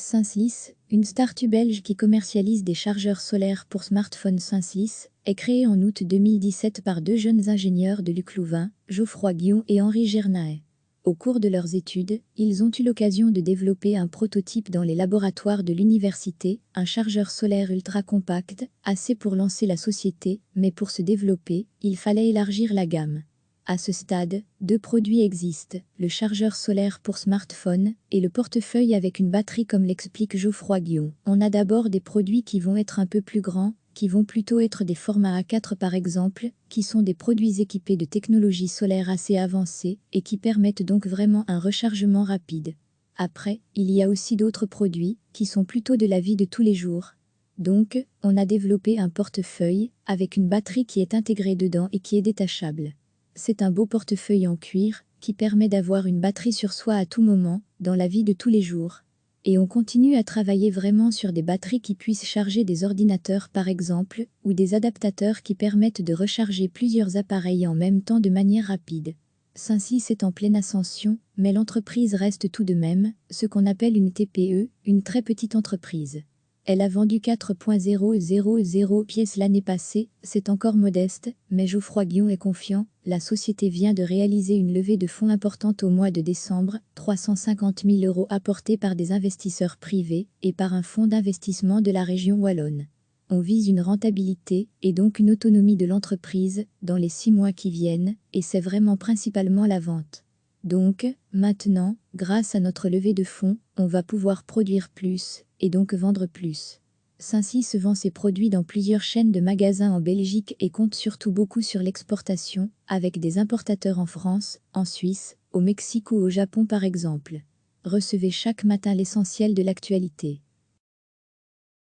Synsys, une start-up belge qui commercialise des chargeurs solaires pour smartphones. Synsys est créée en août 2017 par deux jeunes ingénieurs de Luc-Louvain, Geoffroy Guillon et Henri Gernaet. Au cours de leurs études, ils ont eu l'occasion de développer un prototype dans les laboratoires de l'université, un chargeur solaire ultra compact, assez pour lancer la société, mais pour se développer, il fallait élargir la gamme. À ce stade, deux produits existent, le chargeur solaire pour smartphone et le portefeuille avec une batterie comme l'explique Geoffroy Guillon. On a d'abord des produits qui vont être un peu plus grands, qui vont plutôt être des formats A4 par exemple, qui sont des produits équipés de technologies solaires assez avancées et qui permettent donc vraiment un rechargement rapide. Après, il y a aussi d'autres produits, qui sont plutôt de la vie de tous les jours. Donc, on a développé un portefeuille, avec une batterie qui est intégrée dedans et qui est détachable. C'est un beau portefeuille en cuir, qui permet d'avoir une batterie sur soi à tout moment, dans la vie de tous les jours. Et on continue à travailler vraiment sur des batteries qui puissent charger des ordinateurs par exemple, ou des adaptateurs qui permettent de recharger plusieurs appareils en même temps de manière rapide. Synsys est en pleine ascension, mais l'entreprise reste tout de même, ce qu'on appelle une TPE, une très petite entreprise. Elle a vendu 4,000 pièces l'année passée, c'est encore modeste, mais Geoffroy Guillon est confiant, la société vient de réaliser une levée de fonds importante au mois de décembre, 350 000 € apportés par des investisseurs privés et par un fonds d'investissement de la région wallonne. On vise une rentabilité et donc une autonomie de l'entreprise dans les 6 mois qui viennent, et c'est vraiment principalement la vente. Donc, maintenant, grâce à notre levée de fonds, on va pouvoir produire plus, et donc vendre plus. Synsys vend ses produits dans plusieurs chaînes de magasins en Belgique et compte surtout beaucoup sur l'exportation, avec des importateurs en France, en Suisse, au Mexique ou au Japon par exemple. Recevez chaque matin l'essentiel de l'actualité.